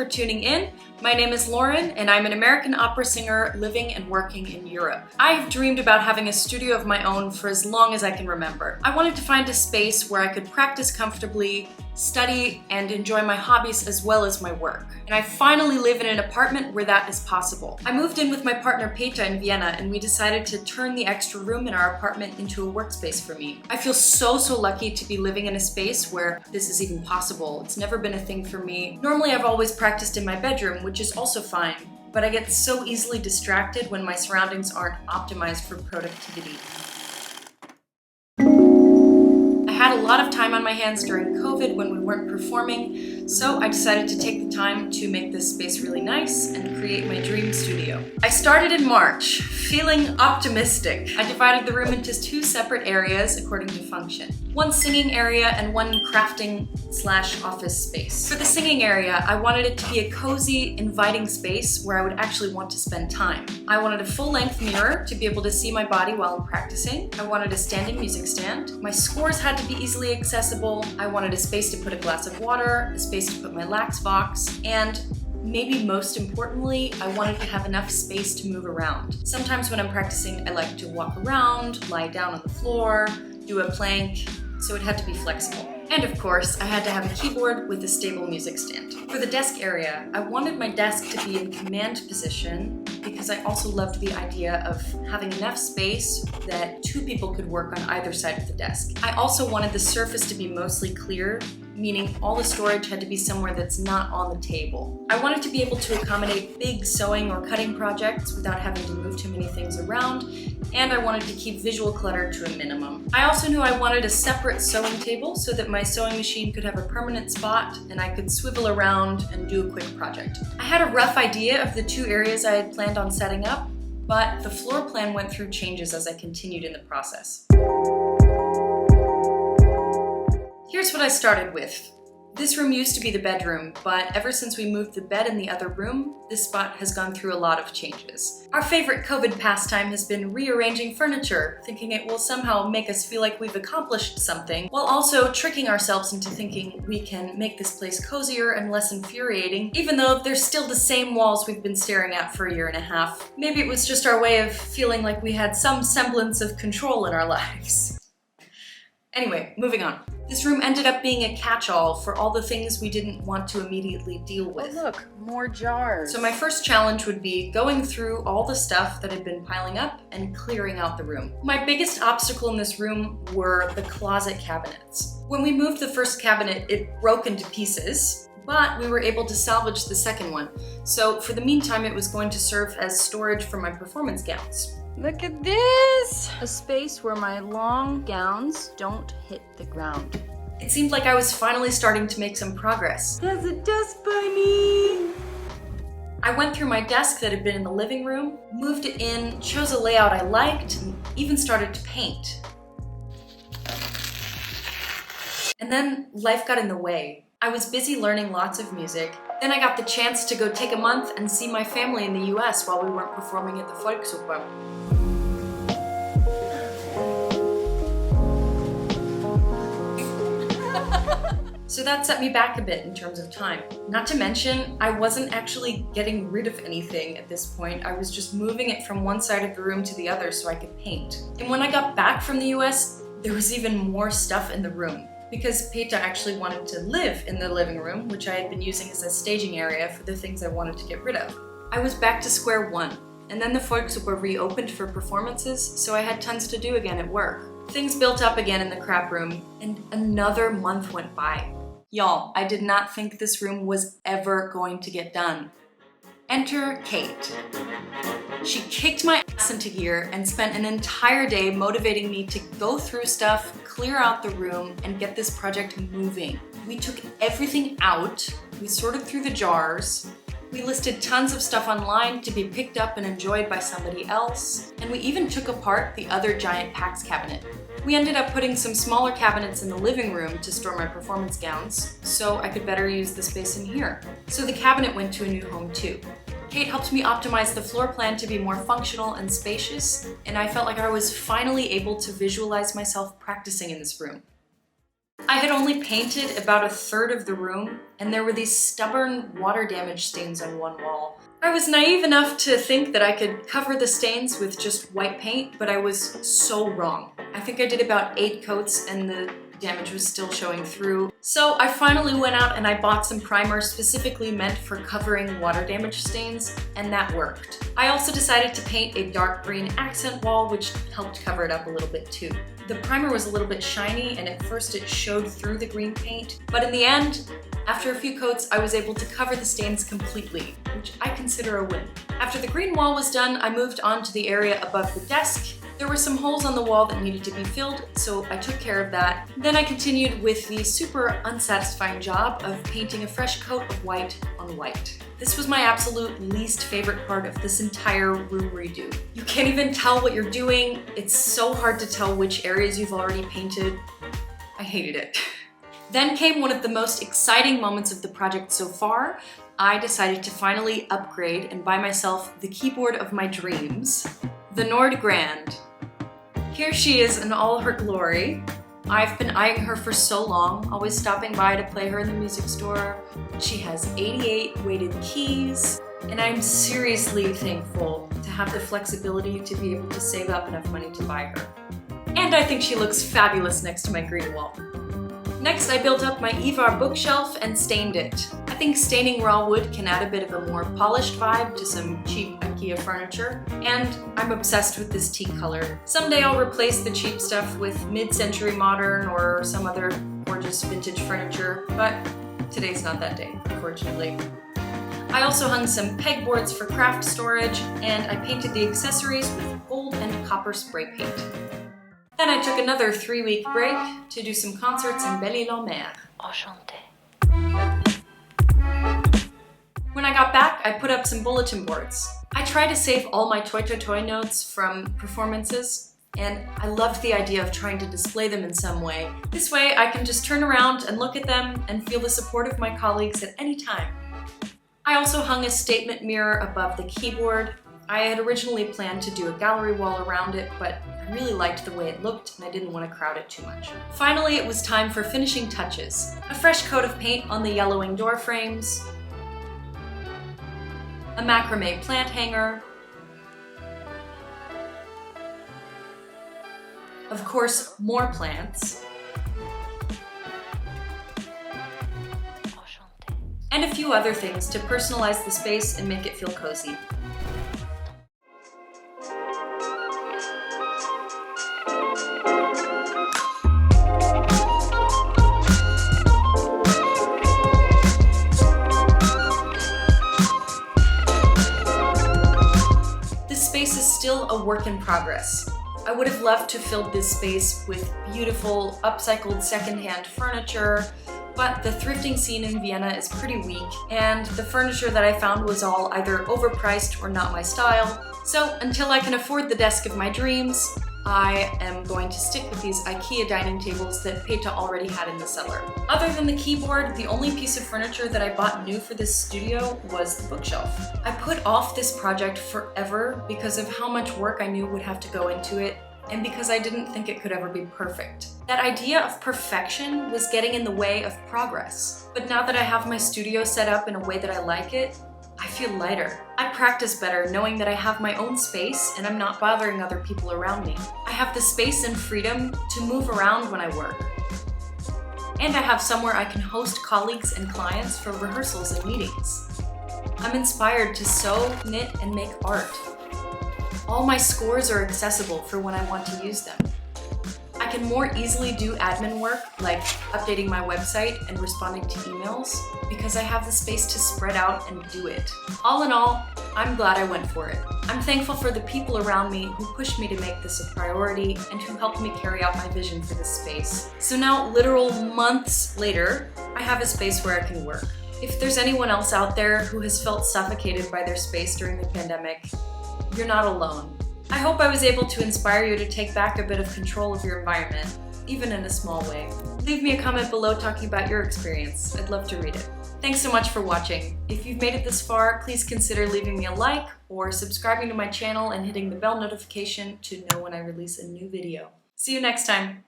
tuning in. My name is Lauren, and I'm an American opera singer living and working in Europe. I've dreamed about having a studio of my own for as long as I can remember. I wanted to find a space where I could practice comfortably, study, and enjoy my hobbies as well as my work. And I finally live in an apartment where that is possible. I moved in with my partner Peter in Vienna, and we decided to turn the extra room in our apartment into a workspace for me. I feel so lucky to be living in a space where this is even possible. It's never been a thing for me. Normally I've always practiced in my bedroom, which is also fine, but I get so easily distracted when my surroundings aren't optimized for productivity. I had a lot of time on my hands during COVID when we weren't performing, so I decided to take the time to make this space really nice and create my dream studio. I started in March, feeling optimistic. I divided the room into two separate areas according to function. One singing area and one crafting/office space. For the singing area, I wanted it to be a cozy, inviting space where I would actually want to spend time. I wanted a full-length mirror to be able to see my body while I'm practicing. I wanted a standing music stand. My scores had to be easily accessible. I wanted a space to put a glass of water, a space to put my lax box, and maybe most importantly, I wanted to have enough space to move around. Sometimes when I'm practicing, I like to walk around, lie down on the floor, do a plank, so it had to be flexible. And of course, I had to have a keyboard with a stable music stand. For the desk area, I wanted my desk to be in command position because I also loved the idea of having enough space that two people could work on either side of the desk. I also wanted the surface to be mostly clear, meaning all the storage had to be somewhere that's not on the table. I wanted to be able to accommodate big sewing or cutting projects without having to move too many things around, and I wanted to keep visual clutter to a minimum. I also knew I wanted a separate sewing table so that my sewing machine could have a permanent spot and I could swivel around and do a quick project. I had a rough idea of the two areas I had planned on setting up, but the floor plan went through changes as I continued in the process. Here's what I started with. This room used to be the bedroom, but ever since we moved the bed in the other room, this spot has gone through a lot of changes. Our favorite COVID pastime has been rearranging furniture, thinking it will somehow make us feel like we've accomplished something, while also tricking ourselves into thinking we can make this place cozier and less infuriating, even though they're still the same walls we've been staring at for a year and a half. Maybe it was just our way of feeling like we had some semblance of control in our lives. Anyway, moving on. This room ended up being a catch-all for all the things we didn't want to immediately deal with. Oh look, more jars. So my first challenge would be going through all the stuff that had been piling up and clearing out the room. My biggest obstacle in this room were the closet cabinets. When we moved the first cabinet, it broke into pieces, but we were able to salvage the second one. So for the meantime, it was going to serve as storage for my performance gowns. Look at this! A space where my long gowns don't hit the ground. It seemed like I was finally starting to make some progress. There's a dust bunny! I went through my desk that had been in the living room, moved it in, chose a layout I liked, and even started to paint. And then life got in the way. I was busy learning lots of music. Then I got the chance to go take a month and see my family in the US while we weren't performing at the Volksoper. So that set me back a bit in terms of time. Not to mention, I wasn't actually getting rid of anything at this point. I was just moving it from one side of the room to the other so I could paint. And when I got back from the US, there was even more stuff in the room, because Peter actually wanted to live in the living room, which I had been using as a staging area for the things I wanted to get rid of. I was back to square one, and then the Volksoper reopened for performances, so I had tons to do again at work. Things built up again in the crap room, and another month went by. Y'all, I did not think this room was ever going to get done. Enter Kate. She kicked my ass into gear and spent an entire day motivating me to go through stuff, clear out the room, and get this project moving. We took everything out, we sorted through the jars, we listed tons of stuff online to be picked up and enjoyed by somebody else, and we even took apart the other giant PAX cabinet. We ended up putting some smaller cabinets in the living room to store my performance gowns, so I could better use the space in here. So the cabinet went to a new home too. Kate helped me optimize the floor plan to be more functional and spacious, and I felt like I was finally able to visualize myself practicing in this room. I had only painted about a third of the room, and there were these stubborn water damage stains on one wall. I was naive enough to think that I could cover the stains with just white paint, but I was so wrong. I think I did about 8 coats and the damage was still showing through. So I finally went out and I bought some primer specifically meant for covering water damage stains, and that worked. I also decided to paint a dark green accent wall, which helped cover it up a little bit too. The primer was a little bit shiny, and at first it showed through the green paint, but in the end, after a few coats, I was able to cover the stains completely, which I consider a win. After the green wall was done, I moved on to the area above the desk. There were some holes on the wall that needed to be filled, so I took care of that. Then I continued with the super unsatisfying job of painting a fresh coat of white on white. This was my absolute least favorite part of this entire room redo. You can't even tell what you're doing. It's so hard to tell which areas you've already painted. I hated it. Then came one of the most exciting moments of the project so far. I decided to finally upgrade and buy myself the keyboard of my dreams, the Nord Grand. Here she is in all her glory. I've been eyeing her for so long, always stopping by to play her in the music store. She has 88 weighted keys, and I'm seriously thankful to have the flexibility to be able to save up enough money to buy her. And I think she looks fabulous next to my green wall. Next, I built up my Ivar bookshelf and stained it. I think staining raw wood can add a bit of a more polished vibe to some cheap IKEA furniture, and I'm obsessed with this teak color. Someday I'll replace the cheap stuff with mid-century modern or some other gorgeous vintage furniture, but today's not that day, unfortunately. I also hung some pegboards for craft storage, and I painted the accessories with gold and copper spray paint. Then I took another 3-week break to do some concerts in Belle-Île-en-Mer. Enchanté. When I got back, I put up some bulletin boards. I try to save all my toy notes from performances, and I loved the idea of trying to display them in some way. This way, I can just turn around and look at them and feel the support of my colleagues at any time. I also hung a statement mirror above the keyboard. I had originally planned to do a gallery wall around it, but I really liked the way it looked and I didn't want to crowd it too much. Finally, it was time for finishing touches. A fresh coat of paint on the yellowing door frames, a macrame plant hanger, of course, more plants, and a few other things to personalize the space and make it feel cozy. Still a work in progress. I would have loved to fill this space with beautiful, upcycled secondhand furniture, but the thrifting scene in Vienna is pretty weak, and the furniture that I found was all either overpriced or not my style. So until I can afford the desk of my dreams, I am going to stick with these IKEA dining tables that Petra already had in the cellar. Other than the keyboard, the only piece of furniture that I bought new for this studio was the bookshelf. I put off this project forever because of how much work I knew would have to go into it, and because I didn't think it could ever be perfect. That idea of perfection was getting in the way of progress. But now that I have my studio set up in a way that I like it, I feel lighter. I practice better knowing that I have my own space and I'm not bothering other people around me. I have the space and freedom to move around when I work. And I have somewhere I can host colleagues and clients for rehearsals and meetings. I'm inspired to sew, knit, and make art. All my scores are accessible for when I want to use them. I can more easily do admin work like updating my website and responding to emails because I have the space to spread out and do it. All in all, I'm glad I went for it. I'm thankful for the people around me who pushed me to make this a priority and who helped me carry out my vision for this space. So now, literal months later, I have a space where I can work. If there's anyone else out there who has felt suffocated by their space during the pandemic, you're not alone. I hope I was able to inspire you to take back a bit of control of your environment, even in a small way. Leave me a comment below talking about your experience. I'd love to read it. Thanks so much for watching. If you've made it this far, please consider leaving me a like or subscribing to my channel and hitting the bell notification to know when I release a new video. See you next time.